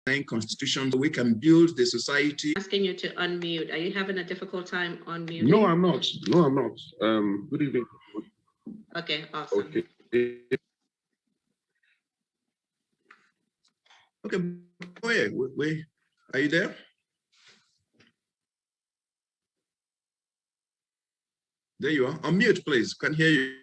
constitution so we can build the society. Asking you to unmute. Are you having a difficult time unmuting? No, I'm not. No, I'm not. Good evening. Okay, awesome. Okay. Okay, wait, are you there? There you are. Unmute, please. Can hear you.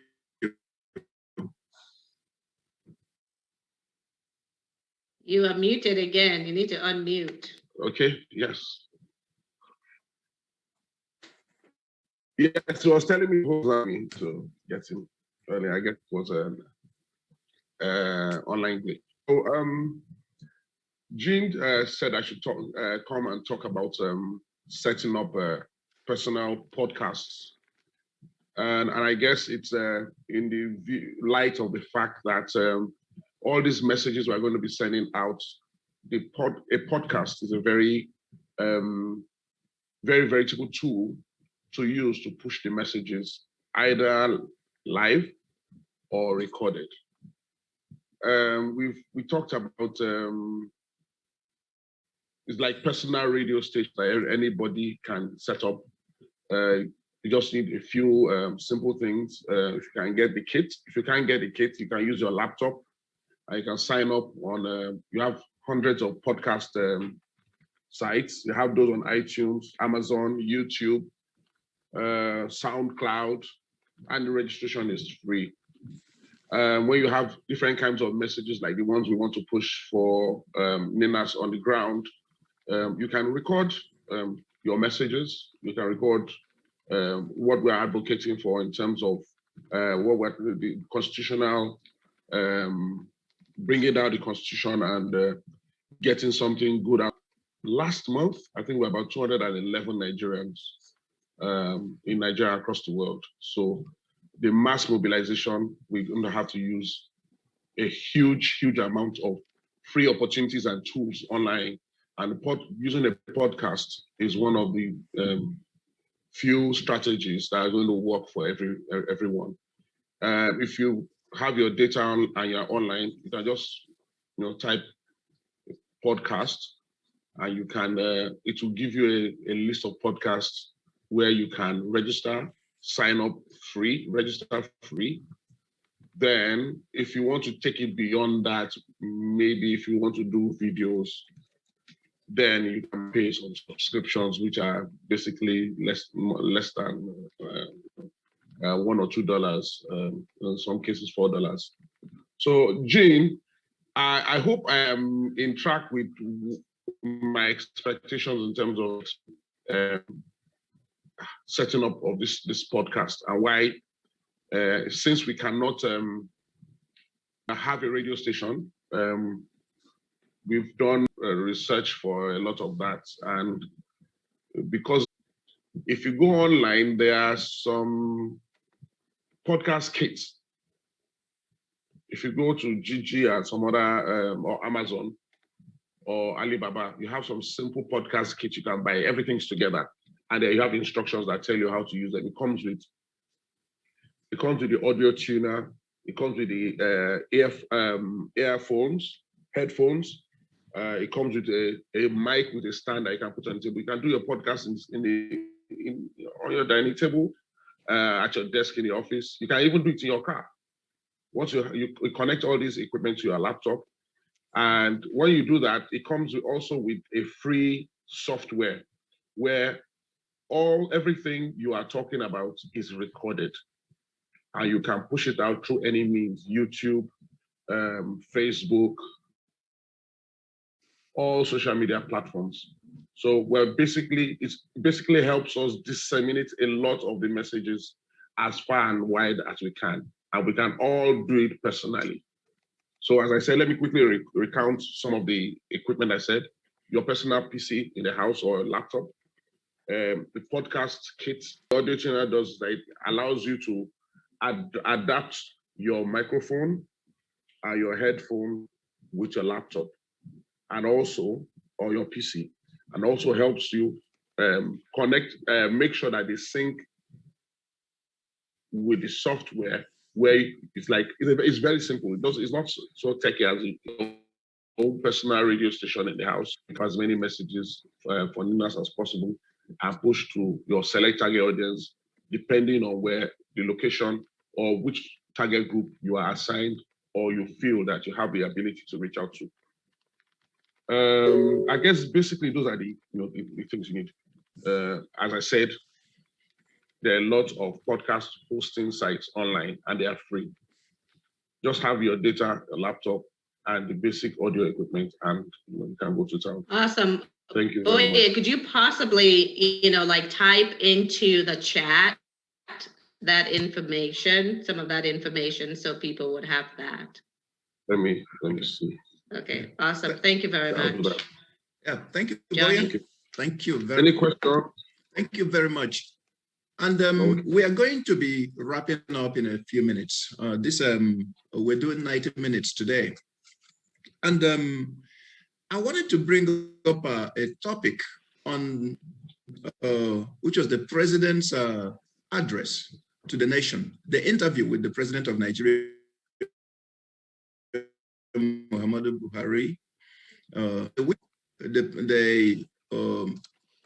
You are muted again. You need to unmute. Okay, yes. Yes, he was telling me to get him earlier. I guess it was an online glitch. So, Jean said I should come and talk about setting up personal podcasts. And I guess it's in the light of the fact that all these messages we're going to be sending out, a podcast is a very veritable tool to use to push the messages either live or recorded. We talked about it's like personal radio station that anybody can set up. You just need a few simple things. If you can get the kit, if you can't get the kit, you can use your laptop. You can sign up on. You have hundreds of podcast sites. You have those on iTunes, Amazon, YouTube, SoundCloud, and the registration is free. When you have different kinds of messages, like the ones we want to push for Ninas on the ground, you can record your messages. You can record what we're advocating for in terms of what we're the constitutional, bringing down the constitution and getting something good out. Last month, I think we're about 211 Nigerians in Nigeria across the world. So the mass mobilization, we're going to have to use a huge amount of free opportunities and tools online. And using a podcast is one of the few strategies that are going to work for everyone. If you have your data on, and you're online, you can just type podcast, and you can it will give you a list of podcasts where you can register, sign up free, register free. Then if you want to take it beyond that, maybe if you want to do videos, then you can pay some subscriptions, which are basically less than $1 or $2, in some cases $4. So Jean, I hope I am in track with my expectations in terms of setting up of this podcast, and why, since we cannot have a radio station, we've done research for a lot of that. And because if you go online, there are some podcast kits. If you go to GG and some other, or Amazon or Alibaba, you have some simple podcast kits you can buy. Everything's together. And then you have instructions that tell you how to use them. It comes with the audio tuner. It comes with the earphones, headphones. It comes with a mic with a stand that you can put on the table. You can do your podcast on your dining table, at your desk in the office. You can even do it in your car. Once you connect all these equipment to your laptop, and when you do that, it comes also with a free software where everything you are talking about is recorded, and you can push it out through any means: YouTube, Facebook, all social media platforms. So it basically helps us disseminate a lot of the messages as far and wide as we can, and we can all do it personally. So as I said, let me quickly recount some of the equipment I said. Your personal PC in the house or a laptop. The podcast kit, the audio tuner does that. It allows you to adapt your microphone and your headphone with your laptop, and also, or your PC, and also helps you connect, make sure that they sync with the software, where it's very simple. It's not so techy as it own personal radio station in the house, as many messages for Ninas as possible, and push to your select target audience, depending on where the location or which target group you are assigned or you feel that you have the ability to reach out to. I guess basically those are the things you need. As I said, there are lots of podcast hosting sites online and they are free. Just have your data, your laptop, and the basic audio equipment, and you can go to town. Awesome. Thank you. Could you possibly, like type into the chat that information, some of that information, so people would have that? Let me see. Okay, awesome. Thank you very much. Yeah, thank you, Johnny. Boya. Thank you very much. Any questions? Thank you very much. And we are going to be wrapping up in a few minutes. We're doing 90 minutes today. And I wanted to bring up a topic on which was the president's address to the nation, the interview with the president of Nigeria, Muhammadu Buhari.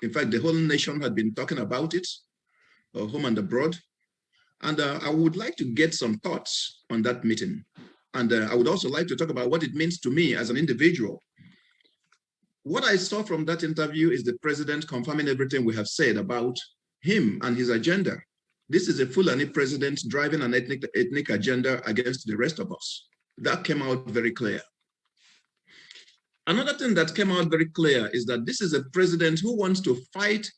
In fact, the whole nation had been talking about it, home and abroad. And I would like to get some thoughts on that meeting. And I would also like to talk about what it means to me as an individual. What I saw from that interview is the president confirming everything we have said about him and his agenda. This is a Fulani president driving an ethnic agenda against the rest of us. That came out very clear. Another thing that came out very clear is that this is a president who wants to fight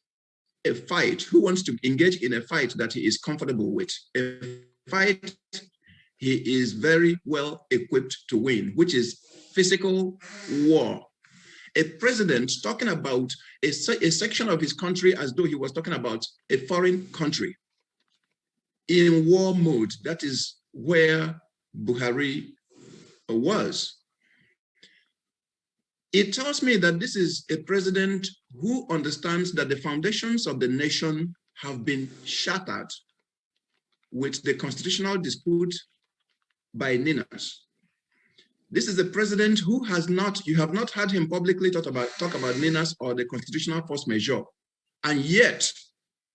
a fight, who wants to engage in a fight that he is comfortable with, a fight he is very well equipped to win, which is physical war. A president talking about a section of his country as though he was talking about a foreign country in war mode. That is where Buhari was. It tells me that this is a president who understands that the foundations of the nation have been shattered with the constitutional dispute by Ninas. This is a president who you have not heard him publicly talk about Ninas or the constitutional force majeure. And yet,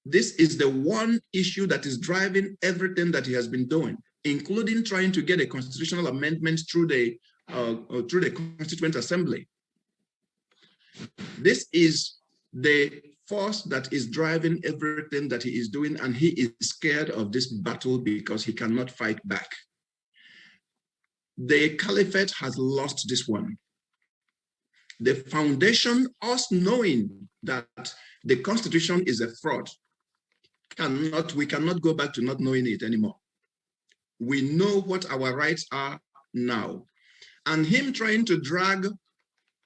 this is the one issue that is driving everything that he has been doing, including trying to get a constitutional amendment through the Constituent Assembly. This is the force that is driving everything that he is doing, and he is scared of this battle because he cannot fight back. The caliphate has lost this one. The foundation, us knowing that the constitution is a fraud, we cannot go back to not knowing it anymore. We know what our rights are now. And him trying to drag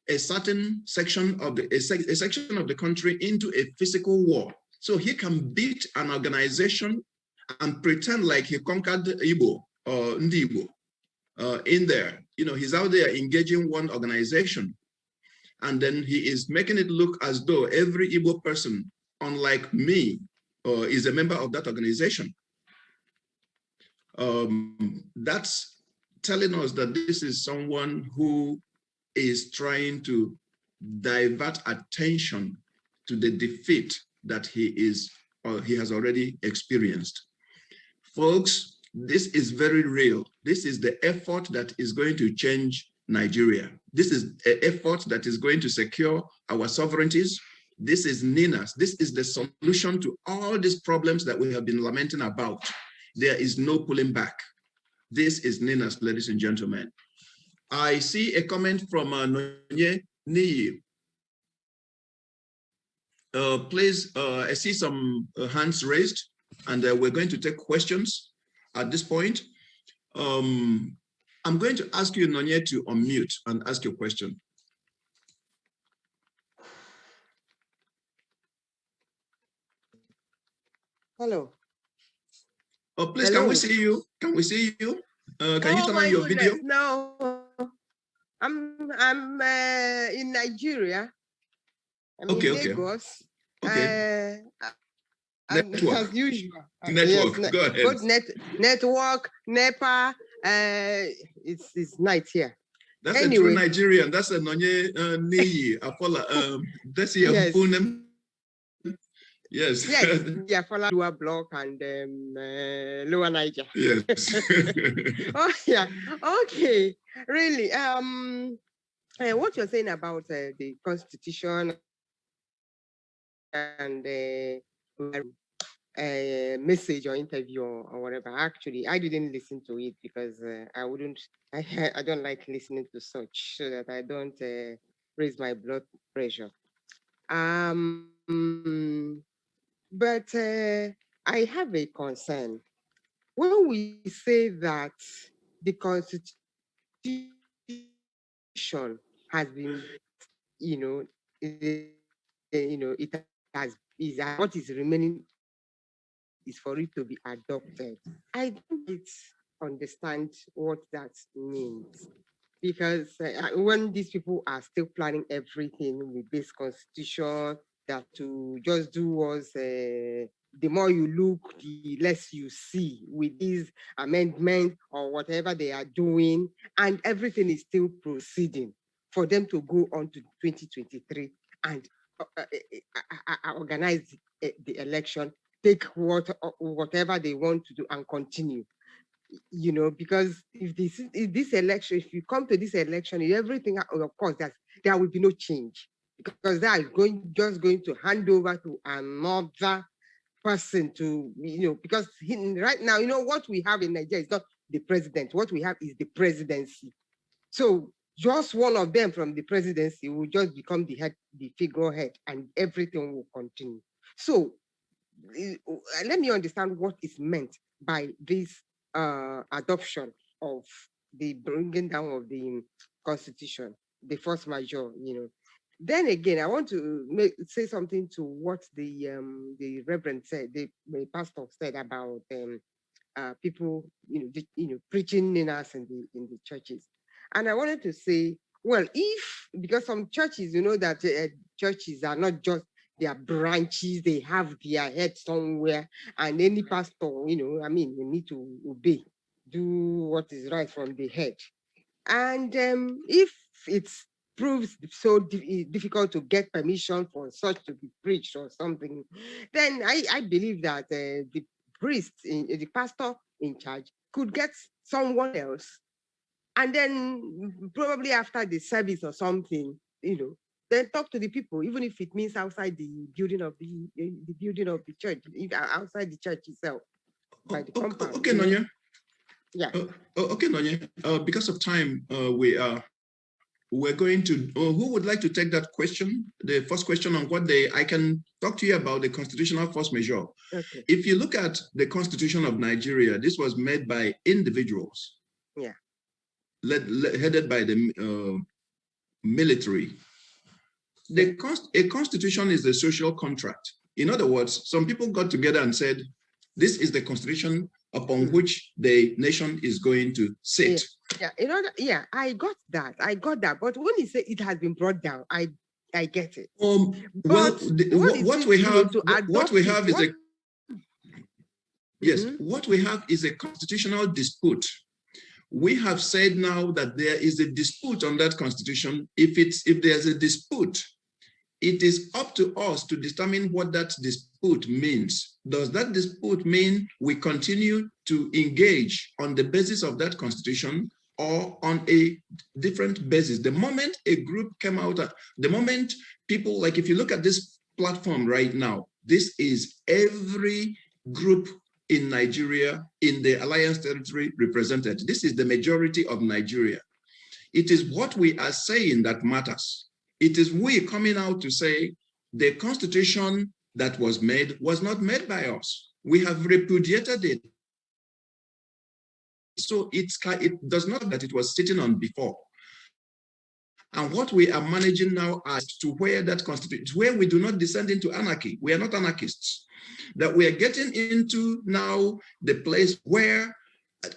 a certain section of the country into a physical war, so he can beat an organization and pretend like he conquered Igbo or Ndi Igbo in there. He's out there engaging one organization, and then he is making it look as though every Igbo person, unlike me, is a member of that organization. That's telling us that this is someone who is trying to divert attention to the defeat that he has already experienced. Folks, this is very real. This is the effort that is going to change Nigeria. This is an effort that is going to secure our sovereignties. This is Ninas. This is the solution to all these problems that we have been lamenting about. There is no pulling back. This is Ninas, ladies and gentlemen. I see a comment from Nonye Niyi. Please, I see some hands raised, and we're going to take questions at this point. I'm going to ask you, Nonye, to unmute and ask your question. Hello. Oh, please, Hello. Can we see you? Can we see you? Can you turn on your video? No, I'm in Nigeria. I'm in Lagos. Okay. Network. As usual. Network. Yes, go ahead. Both network, NEPA. It's night here. That's a true Nigerian. That's a Nonye Niyi Afola. That's your full name. Yes. Yes, yeah, follow Lower Block and Lower Niger. Yes. Oh yeah. Okay. Really. What you're saying about the Constitution and message or interview or whatever. Actually, I didn't listen to it because I wouldn't. I don't like listening to such, so that I don't raise my blood pressure. But I have a concern. When we say that the Constitution has been, it is what is remaining is for it to be adopted. I don't understand what that means. Because when these people are still planning everything with this constitution, that to just do was the more you look, the less you see with these amendments or whatever they are doing, and everything is still proceeding for them to go on to 2023 and organize the election, take whatever they want to do and continue. Because if this election, if you come to this election, everything, of course, there will be no change, because that is just going to hand over to another person to, because right now, what we have in Nigeria is not the president. What we have is the presidency. So just one of them from the presidency will just become the figurehead, and everything will continue. So let me understand what is meant by this adoption of the bringing down of the constitution, the force majeure. Then again, I want to say something to what the reverend said, the pastor said about people, preaching in us in the churches. And I wanted to say, well, because some churches, that churches are not just their branches, they have their head somewhere, and any pastor, you need to obey, do what is right from the head. And if it proves so difficult to get permission for such to be preached or something, then I believe that the priest, the pastor in charge, could get someone else, and then probably after the service or something, then talk to the people, even if it means outside the building of the church, outside the church itself, by the compound. Okay, Nonya. Yeah. Okay, Nonya. Because of time, we're going to. Who would like to take that question? The first question on I can talk to you about the constitutional force majeure. Okay. If you look at the Constitution of Nigeria, this was made by individuals. Yeah. Headed by the military. A constitution is a social contract. In other words, some people got together and said, this is the constitution upon which the nation is going to sit. Yeah, I got that. But when you say it has been brought down, I get it. What we have is a constitutional dispute. We have said now that there is a dispute on that constitution. If there's a dispute, it is up to us to determine what that dispute means. Does that dispute mean we continue to engage on the basis of that constitution or on a different basis? The moment a group came out, the moment people, like if you look at this platform right now, this is every group in Nigeria, in the Alliance territory represented. This is the majority of Nigeria. It is what we are saying that matters. It is we coming out to say the constitution that was not made by us. We have repudiated it. So it does not that it was sitting on before. And what we are managing now as to where that constitution, where we do not descend into anarchy. We are not anarchists. That we are getting into now the place where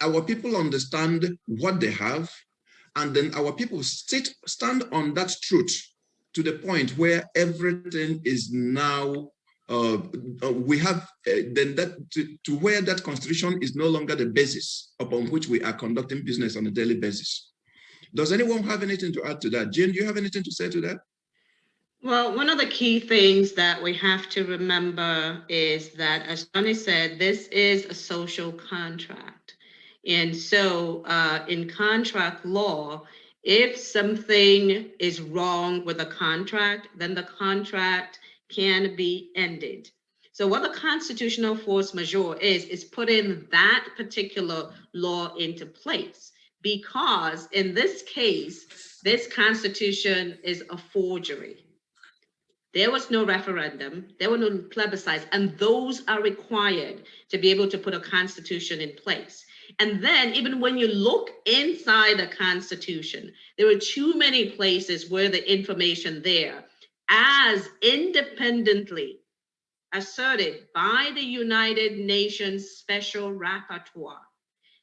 our people understand what they have, and then our people stand on that truth to the point where everything is now, we have then that to where that constitution is no longer the basis upon which we are conducting business on a daily basis. Does anyone have anything to add to that? Jane, do you have anything to say to that? Well, one of the key things that we have to remember is that, as Johnny said, this is a social contract. And so in contract law, if something is wrong with a contract, then the contract can be ended. So what the constitutional force majeure is putting that particular law into place, because in this case, this constitution is a forgery. There was no referendum, there were no plebiscites, and those are required to be able to put a constitution in place. And then even when you look inside the Constitution, there are too many places where the information there, as independently asserted by the United Nations Special Rapporteur,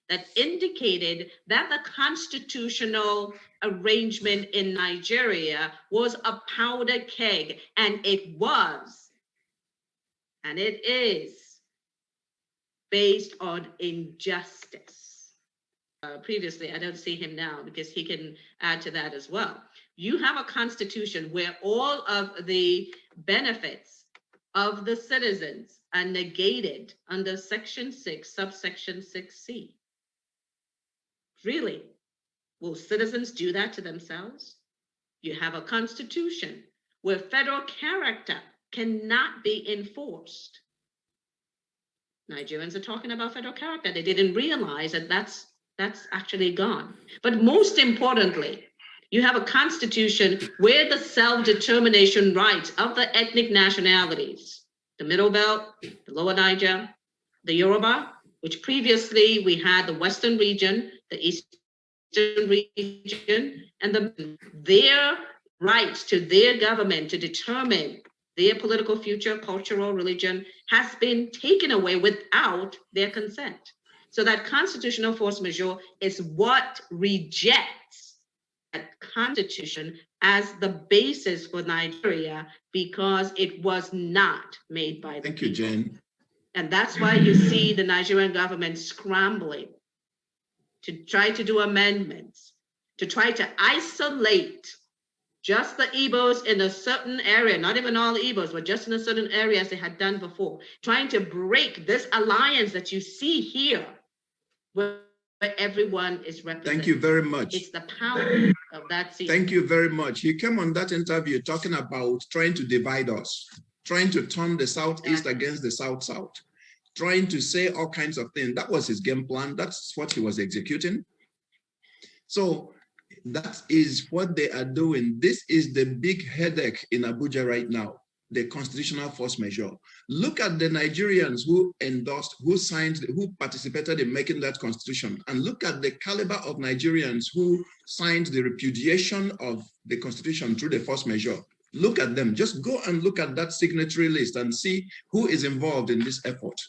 that indicated that the constitutional arrangement in Nigeria was a powder keg, and it was, and it is, based on injustice. Previously, I don't see him now because he can add to that as well. You have a constitution where all of the benefits of the citizens are negated under Section 6, subsection 6C. Really? Will citizens do that to themselves? You have a constitution where federal character cannot be enforced. Nigerians are talking about federal character. They didn't realize that that's actually gone. But most importantly, you have a constitution where the self-determination rights of the ethnic nationalities, the Middle Belt, the Lower Niger, the Yoruba, which previously we had the Western region, the Eastern region, and their rights to their government to determine their political future, cultural, religion, has been taken away without their consent. So that constitutional force majeure is what rejects that constitution as the basis for Nigeria, because it was not made by the Thank people. you, Jane. And that's why you see the Nigerian government scrambling to try to do amendments, to try to isolate just the Igbos in a certain area, not even all the Igbos, but just in a certain area as they had done before, trying to break this alliance that you see here, where everyone is represented. Thank you very much. It's the power of that seat. Thank you very much. He came on that interview talking about trying to divide us, trying to turn the Southeast against the South-South, trying to say all kinds of things. That was his game plan. That's what he was executing. So that is what they are doing. This is the big headache in Abuja right now, the constitutional force majeure. Look at the Nigerians who endorsed, who signed, who participated in making that constitution, and look at the caliber of Nigerians who signed the repudiation of the constitution through the force majeure. Look at them. Just go and look at that signatory list and see who is involved in this effort.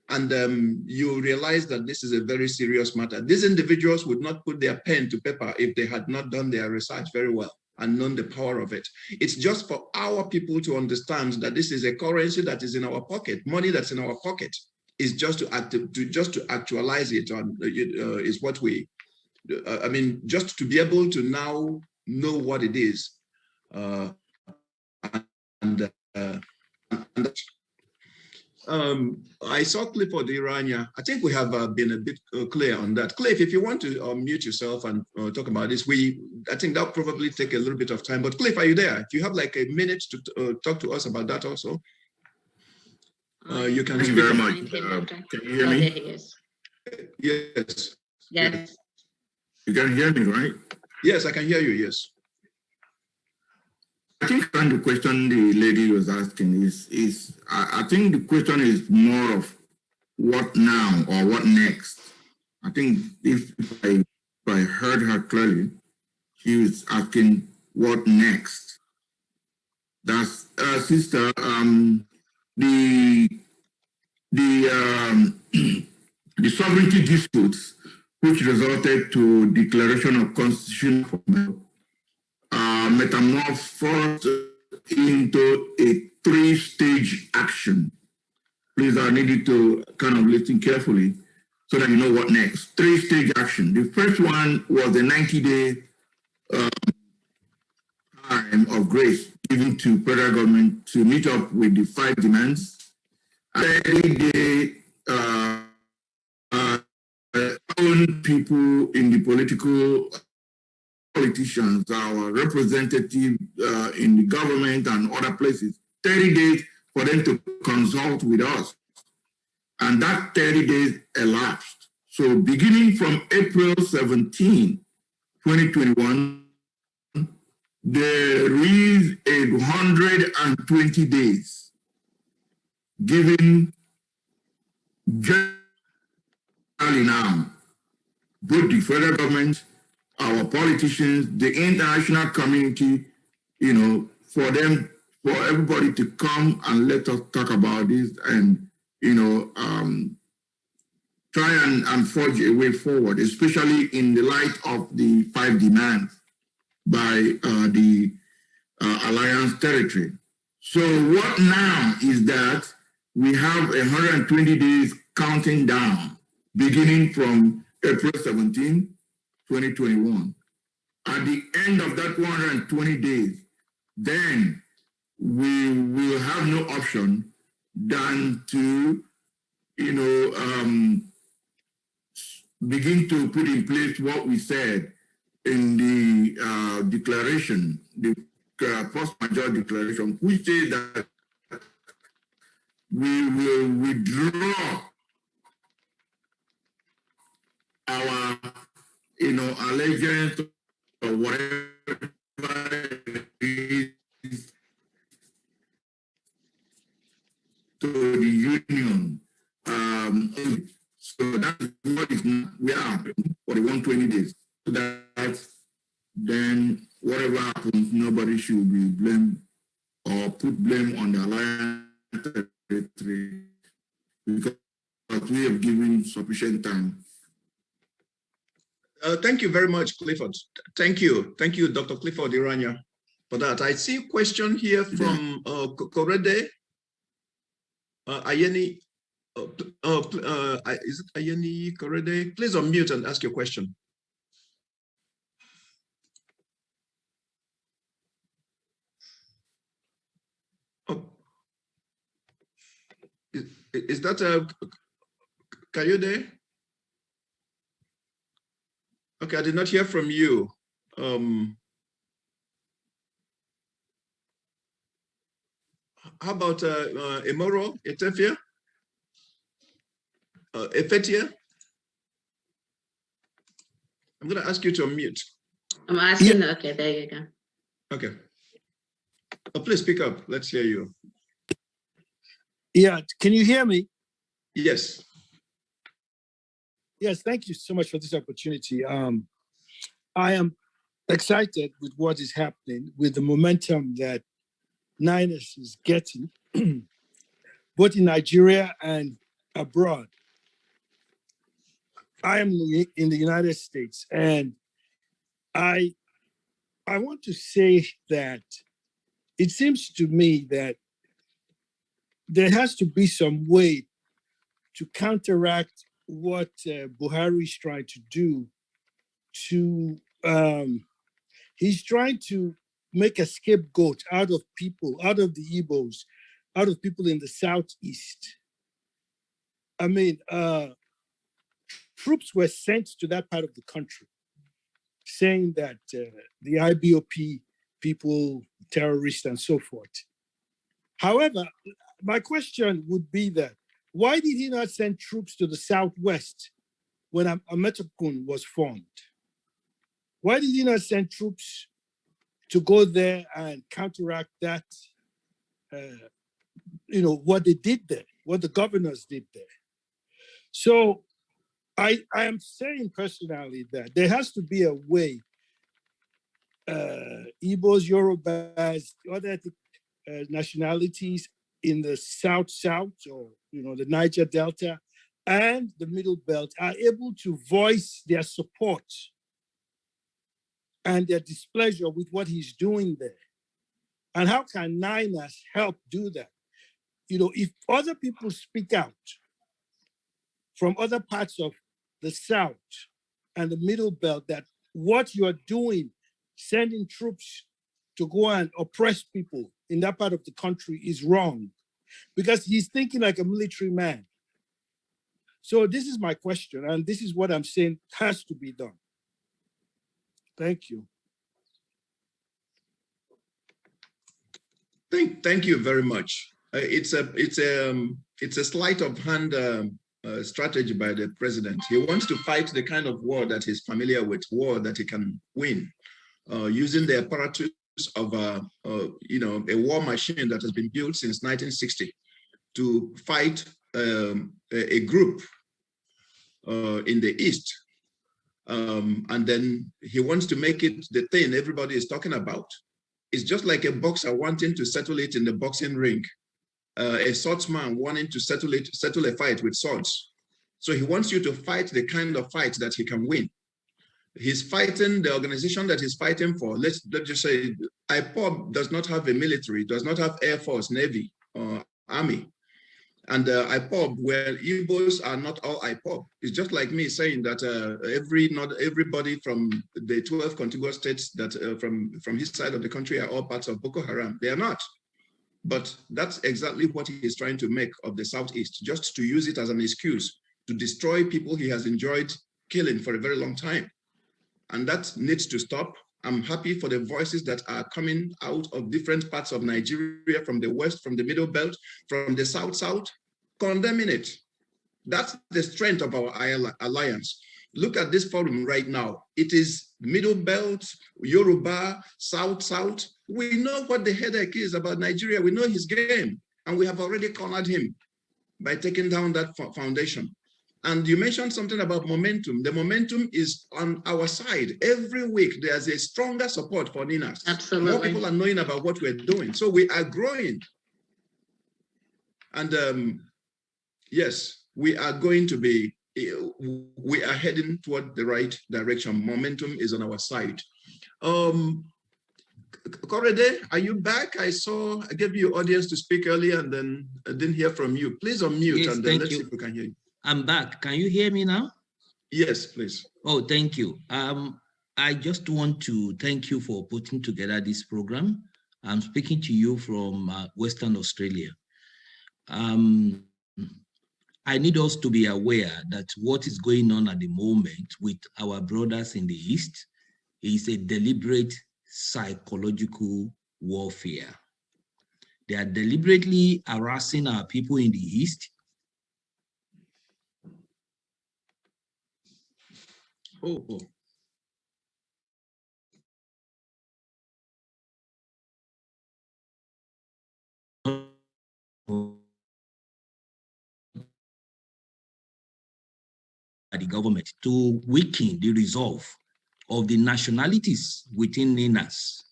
And you realize that this is a very serious matter. These individuals would not put their pen to paper if they had not done their research very well and known the power of it. It's just for our people to understand that this is a currency that is in our pocket, money that's in our pocket. Is just to actualize it on is what we. I mean, just to be able to now know what it is, I saw Clifford Irania. I think we have been a bit clear on that. Cliff, if you want to mute yourself and talk about this, I think that'll probably take a little bit of time. But Cliff, are you there? Do you have like a minute to talk to us about that also? You can. Thank you very much. Can you hear me? There he is. Yes. Yes. You can hear me, right? Yes, I can hear you. Yes. I think the question the lady was asking is I think the question is more of what now or what next. I think if I heard her clearly, she was asking what next. That's sister. The sovereignty disputes which resulted to declaration of constitutional metamorphosed into a three-stage action. Please, I need you to kind of listen carefully so that you know what next. Three-stage action. The first one was the 90-day of grace given to federal government to meet up with the 5 demands. 30-day own people in the politicians, our representative in the government and other places, 30 days for them to consult with us. And that 30 days elapsed. So beginning from April 17, 2021, there is 120 days given generally now, both the federal government, our politicians, the international community, for everybody to come and let us talk about this and, try and forge a way forward, especially in the light of the 5 demands by the Alliance territory. So what now is that we have 120 days counting down, beginning from April 17, 2021. At the end of that 120 days, then we will have no option than to, begin to put in place what we said in the declaration, the post major declaration, which says that we will withdraw our, allegiance or whatever it is to the union. So that's what is we are for the 120 days. So that then whatever happens, nobody should be blamed or put blame on the Alliance territory because we have given sufficient time. Thank you very much, Clifford. Thank you, Dr. Clifford Iranya, for that. I see a question here from Korede Ayeni. Is it Ayeni Korede? Please unmute and ask your question. Oh. Is that Kayode? Okay, I did not hear from you. How about Emoro, Etefia? Efetia? I'm going to ask you to unmute. I'm asking, yeah. Okay, there you go. Okay. Oh, please speak up. Let's hear you. Yeah, can you hear me? Yes. Yes, thank you so much for this opportunity. I am excited with what is happening, with the momentum that Niners is getting, both in Nigeria and abroad. I am in the United States, and I want to say that it seems to me that there has to be some way to counteract what Buhari is trying to do. He's trying to make a scapegoat out of people, out of the Igbos, out of people in the Southeast. I mean, troops were sent to that part of the country saying that the IBOP people, terrorists, and so forth. However, my question would be that, why did he not send troops to the Southwest when Ametakun was formed? Why did he not send troops to go there and counteract that, what they did there, what the governors did there? So I am saying personally that there has to be a way, Igbos, Yorubas, other ethnic nationalities in the South, or the Niger Delta and the Middle Belt are able to voice their support and their displeasure with what he's doing there. And how can Niners help do that? If other people speak out from other parts of the South and the Middle Belt that what you're doing, sending troops to go and oppress people in that part of the country is wrong, because he's thinking like a military man. So this is my question, and this is what I'm saying has to be done. Thank you. Thank you very much. It's a sleight of hand strategy by the president. He wants to fight the kind of war that he's familiar with, war that he can win, using the apparatus of a war machine that has been built since 1960 to fight a group in the East. And then he wants to make it the thing everybody is talking about. It's just like a boxer wanting to settle it in the boxing ring, a swordsman wanting to settle a fight with swords. So he wants you to fight the kind of fight that he can win. He's fighting the organization that he's fighting for. Let's just say IPOB does not have a military, does not have Air Force, Navy, or Army. And IPOB, well, Igbos are not all IPOB. It's just like me saying that not everybody from the 12 contiguous states that from his side of the country are all parts of Boko Haram. They are not. But that's exactly what he is trying to make of the Southeast, just to use it as an excuse to destroy people he has enjoyed killing for a very long time. And that needs to stop. I'm happy for the voices that are coming out of different parts of Nigeria, from the West, from the Middle Belt, from the South, condemning it. That's the strength of our alliance. Look at this forum right now. It is Middle Belt, Yoruba, South. We know what the headache is about Nigeria. We know his game, and we have already cornered him by taking down that foundation. And you mentioned something about momentum. The momentum is on our side. Every week, there's a stronger support for Ninas. Absolutely. More people are knowing about what we're doing. So we are growing. And yes, we are going to be, we are heading toward the right direction. Momentum is on our side. Korede, are you back? I gave you audience to speak earlier, and then I didn't hear from you. Please unmute, yes, and then let's see if we can hear you. I'm back. Can you hear me now? Yes, please. Oh, thank you. I just want to thank you for putting together this program. I'm speaking to you from Western Australia. I need us to be aware that what is going on at the moment with our brothers in the East is a deliberate psychological warfare. They are deliberately harassing our people in the East. Oh. The government to weaken the resolve of the nationalities within Ninas.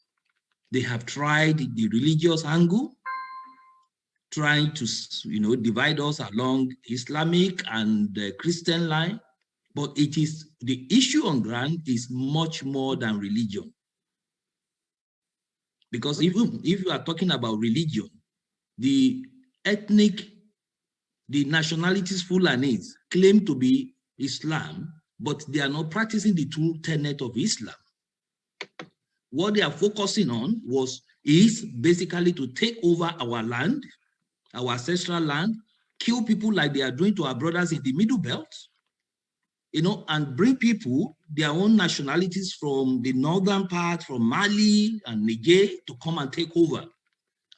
They have tried the religious angle, trying to divide us along Islamic and Christian line. But it is the issue on ground is much more than religion. Because even if you are talking about religion, the nationalities Fulanis claim to be Islam, but they are not practicing the true tenet of Islam. What they are focusing on is basically to take over our land, our ancestral land, kill people like they are doing to our brothers in the Middle Belt, and bring people, their own nationalities from the northern part, from Mali and Niger, to come and take over.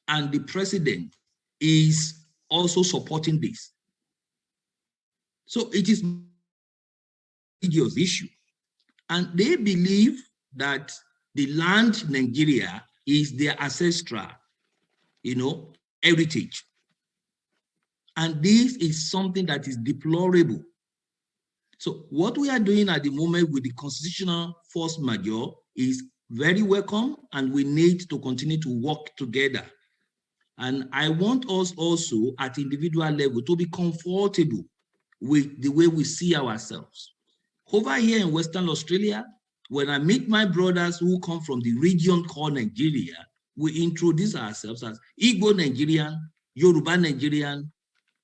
And the president is also supporting this. So it is a religious issue. And they believe that the land Nigeria is their ancestral, heritage. And this is something that is deplorable. So what we are doing at the moment with the constitutional force majeure is very welcome, and we need to continue to work together. And I want us also at individual level to be comfortable with the way we see ourselves. Over here in Western Australia, when I meet my brothers who come from the region called Nigeria, we introduce ourselves as Igbo Nigerian, Yoruba Nigerian,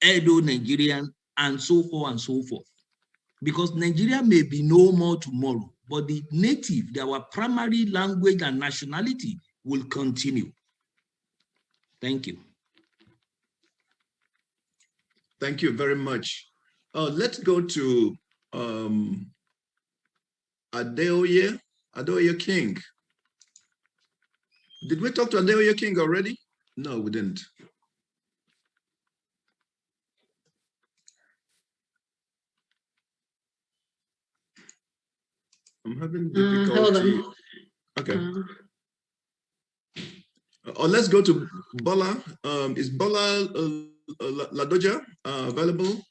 Edo Nigerian, and so forth and so forth. Because Nigeria may be no more tomorrow, but the native, our primary language and nationality will continue. Thank you. Thank you very much. Let's go to Adeoye King. Did we talk to Adeoye King already? No, we didn't. I'm having difficulty. Okay. Or let's go to Bola. Is Bola Ladoja available?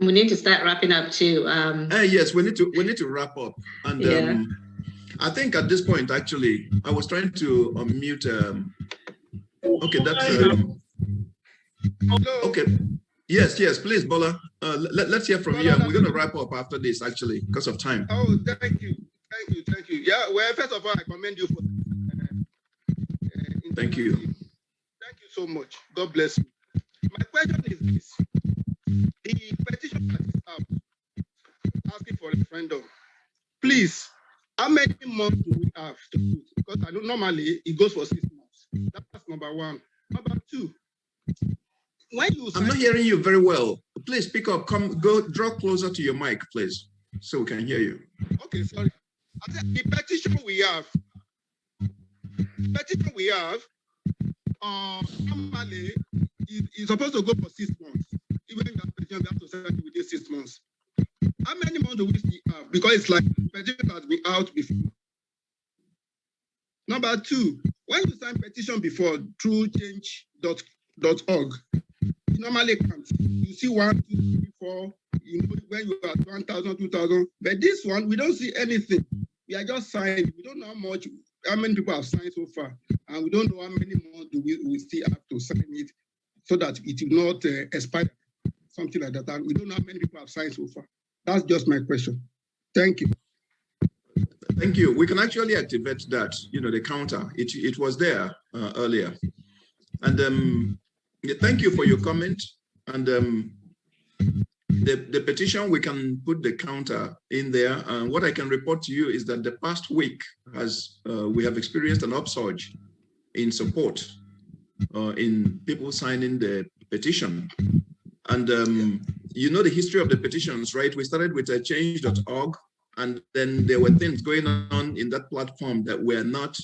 We need to start wrapping up too. Yes, we need to wrap up. And yeah. I think at this point, actually, I was trying to unmute. Okay, that's okay. Yes, please, Bola. Let's hear from you. And we're going to wrap up after this, actually, because of time. Oh, thank you. Yeah, well, first of all, I commend you for. Thank you. Thank you so much. God bless you. My question is this: the petition that is out asking for a referendum, please, how many months do we have to do it? Because I know normally it goes for 6 months. That's number one. Number two, when you I'm not hearing you very well. Please pick up. Draw closer to your mic, please, so we can hear you. Okay, sorry. I said the petition we have. Normally is supposed to go for 6 months. Even if that petition, we have to send it within 6 months. How many months do we still have? Because it's like the petition has been out before. Number two, when you sign petition before through change.org, it normally comes. You see 1, 2, 3, 4. You know when you are 1,000, 2,000. But this one, we don't see anything. We are just signing. We don't know how many people have signed so far, and we don't know how many more do we still have to sign it so that it will not expire, something like that. And we don't know how many people have signed so far. That's just my question. Thank you. Thank you. We can actually activate that, the counter. It was there earlier. And thank you for your comment. And the petition, we can put the counter in there. And what I can report to you is that the past week we have experienced an upsurge in support in people signing the petition. And the history of the petitions, right? We started with change.org, and then there were things going on in that platform that were not.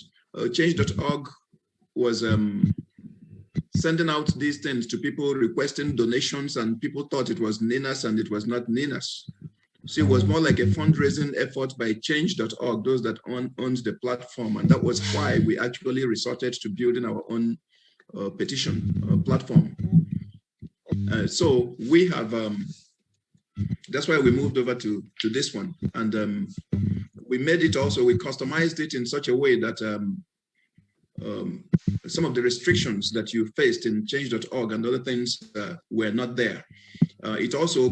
Change.org was sending out these things to people requesting donations, and people thought it was NINAS, and it was not NINAS. So it was more like a fundraising effort by change.org, those that owns the platform. And that was why we actually resorted to building our own petition platform. So we have, that's why we moved over to this one. And we made it also, we customized it in such a way that some of the restrictions that you faced in change.org and other things were not there. It also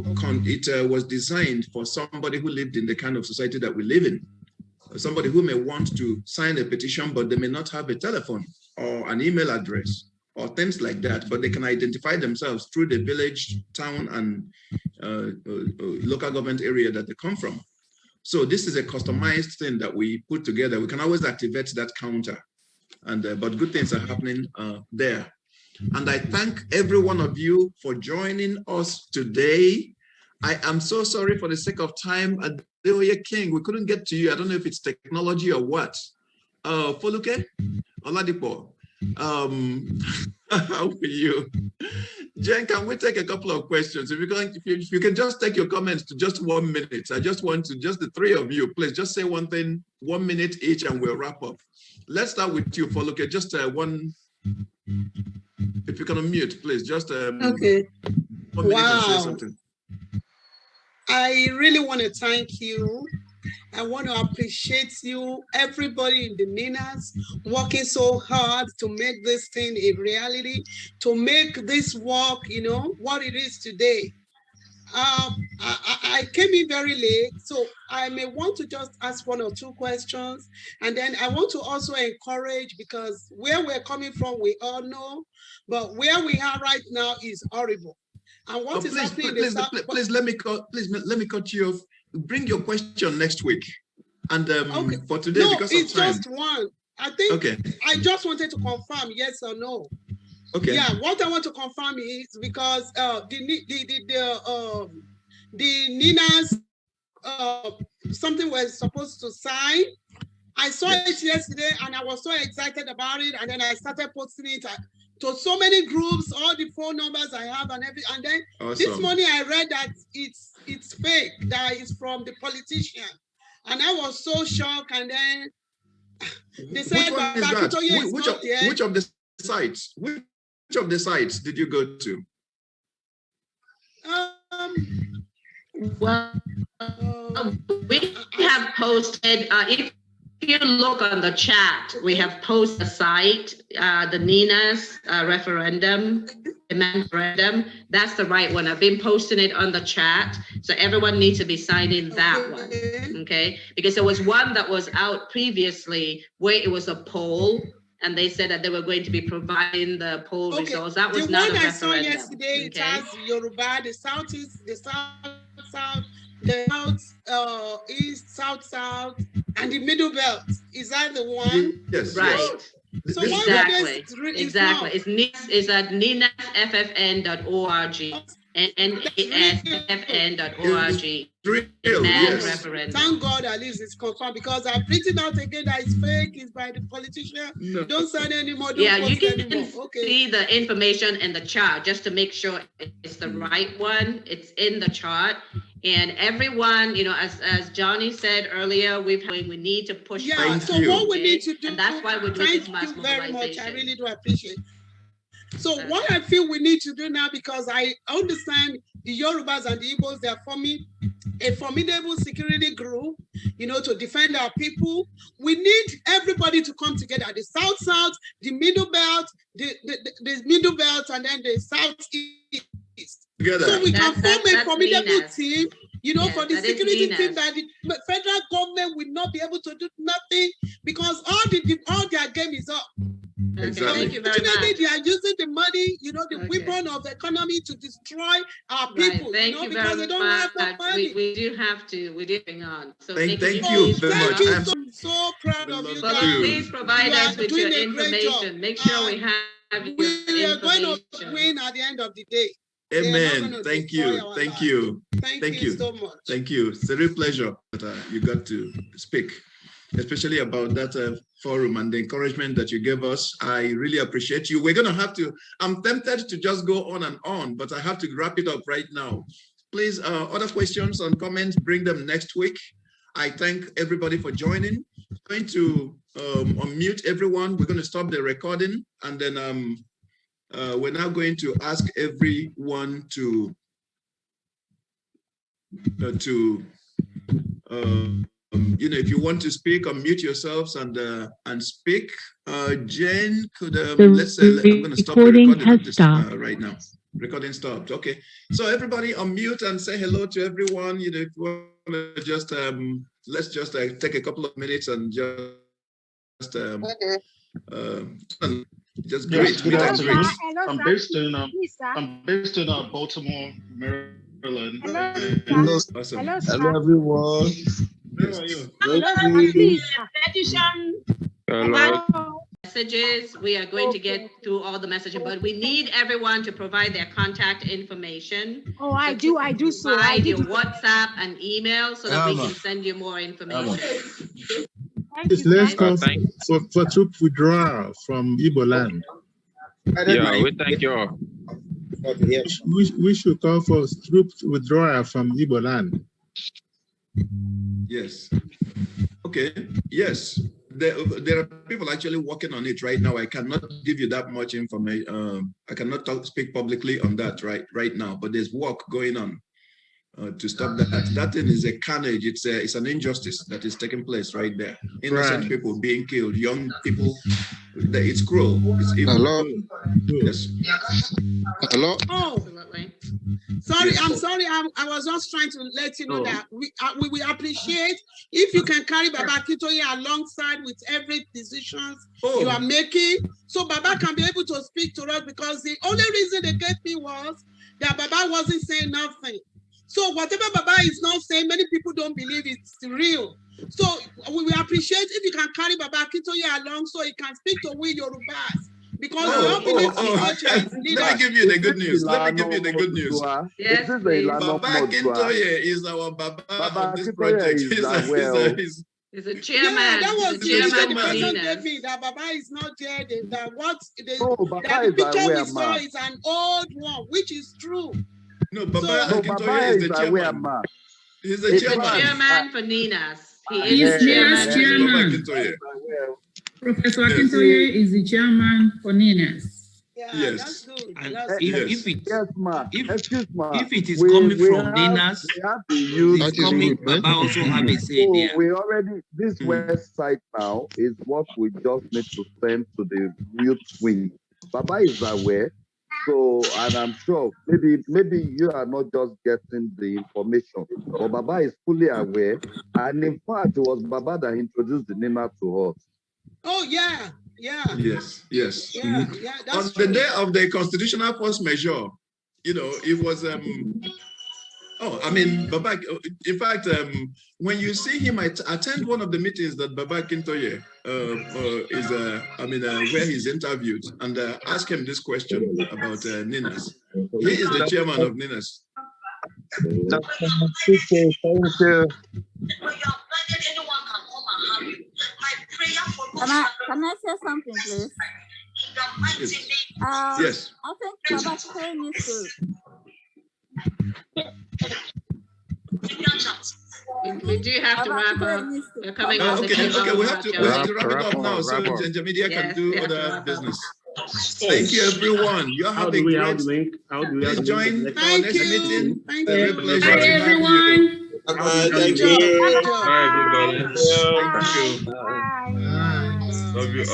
was designed for somebody who lived in the kind of society that we live in. Somebody who may want to sign a petition, but they may not have a telephone or an email address or things like that, but they can identify themselves through the village, town, and local government area that they come from. So this is a customized thing that we put together. We can always activate that counter, and but good things are happening there. And I thank every one of you for joining us today. I am so sorry for the sake of time. Adeoye King, we couldn't get to you. I don't know if it's technology or what. Foluke, Oladipo, how are you? Jen, can we take a couple of questions? If you can just take your comments to just 1 minute. I just want to, just the three of you, please just say one thing, 1 minute each, and we'll wrap up. Let's start with you, Foluke. Just one, if you can unmute, please. Just okay. 1 minute and say something. I really want to thank you. I want to appreciate you, everybody in the NINAS, working so hard to make this thing a reality, to make this work, what it is today. I came in very late, so I may want to just ask 1 or 2 questions. And then I want to also encourage, because where we're coming from, we all know, but where we are right now is horrible. And what is happening? Please let me cut you off. Bring your question next week. And okay. For today, because it's of time. just one. I think Okay. I just wanted to confirm yes or no. Okay. Yeah, what I want to confirm is because the Ninas something we're supposed to sign. I saw it yesterday and I was so excited about it, and then I started posting it to so many groups, all the phone numbers I have and everything. And then this morning I read that it's fake, that it's from the politician, and I was so shocked. And then they said, which one is that? Which of the sites? Which of the sites did you go to? Well, we have posted, if you look on the chat, we have posted a site, the Nina's referendum. That's the right one. I've been posting it on the chat. So everyone needs to be signing that one, okay? Because there was one that was out previously where it was a poll, and they said that they were going to be providing the poll results. That was not a referendum. The one I saw yesterday, it has Yoruba, the Southeast, the South, the South, East, South, and the Middle Belt. Is that the one? Yes. Right. Yes. So exactly. It's at ninasffn.org. NASFN.org. Yes. Thank God at least it's confirmed, because I've written out again that it's fake, it's by the politician. No. Don't sign anymore. Don't you can anymore. see the information in the chart just to make sure it's the right one. It's in the chart. And everyone, as Johnny said earlier, we need to push. Yeah, so what we need to do, and that's why we're doing this mass mobilization. Thank you very much. I really do appreciate it. So what I feel we need to do now, because I understand the Yorubas and the Igbos, they are forming a formidable security group, to defend our people. We need everybody to come together. The South, the Middle Belt, the Middle Belt, and then the Southeast. Together. So we can form a formidable team, for the security team, that the federal government will not be able to do nothing, because all their game is up. Exactly. Thank you very much. They are using the money, the weapon of the economy to destroy our people. Thank you because they don't have the money. We do have to. We're doing on. So thank you very much. I'm so proud of you guys. Please provide us with your information. Make sure we have your information. We are going to win at the end of the day. Amen. Thank you. Thank you so much. Thank you. It's a real pleasure that you got to speak, especially about that forum and the encouragement that you gave us. I really appreciate you. We're going to have to, I'm tempted to just go on and on, but I have to wrap it up right now. Please, other questions and comments, bring them next week. I thank everybody for joining. I'm going to unmute everyone. We're going to stop the recording, and then we're now going to ask everyone to if you want to speak, unmute yourselves and speak. Jane, could let's say I'm going to stop the recording right now. Recording stopped. Okay, so everybody unmute and say hello to everyone. If you want to just let's just take a couple of minutes and just just great. Good afternoon. I'm based in Baltimore, Maryland. Hello, awesome. Hello everyone. How are you? Hello. Messages. We are going to get through all the messages, but we need everyone to provide their contact information. Oh, I do. So provide your WhatsApp and email so that we can send you more information. Let's call for troop withdrawal from Igbo land. Yeah, we thank you all. We should call for troop withdrawal from Igbo land. Yes. Okay. Yes. There are people actually working on it right now. I cannot give you that much information. I cannot speak publicly on that right now, but there's work going on to stop that. That thing is a carnage. It's an injustice that is taking place right there. Innocent people being killed, young people. It's cruel. It's evil. Hello. Yes. Hello. Oh, absolutely. Sorry, I'm sorry. I was just trying to let you know that we appreciate if you can carry Baba Kitoye alongside with every decision you are making, so Baba can be able to speak to us, because the only reason they gave me was that Baba wasn't saying nothing. So whatever Baba is not saying, many people don't believe it's real. So we appreciate if you can carry Baba Akintoye along so he can speak to we Yorubas. Because let me give you the good news. Let me give you the good news. Yes, Baba Akintoye is our Baba of this project. He's a chairman. Yeah, that was the chairman. person gave me that Baba is not there. That the picture we saw is an old one, which is true. No, Baba Akintoye is the chairman. He's the chairman for Ninas. He is chairman. Professor Akintoye is the chairman for Ninas. Yeah, yes. That's good. If it is coming from Ninas, it's coming. Baba also have a say there. We already this website now is what we just need to send to the youth wing. Baba is aware. So, and I'm sure maybe you are not just getting the information, but Baba is fully aware. And in fact, it was Baba that introduced the Nina to us. Oh, yeah. Yes. Yeah, that's on true. the day of the constitutional force majeure, it was Baba, in fact, when you see him attend one of the meetings that Baba Akintoye where he's interviewed, and ask him this question about Ninas. He is the chairman of Ninas. Thank you. Can I say something, please? Yes. I think Baba Akintoye needs to. We do have to wrap up. We're coming on okay. We have to wrap it up now so Ginger Media can do other business. Thank you, everyone. You're having great. Please join our next meeting. Thank you. Pleasure to everyone. Thank you. Bye, everybody. Thank you. Love you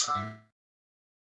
all.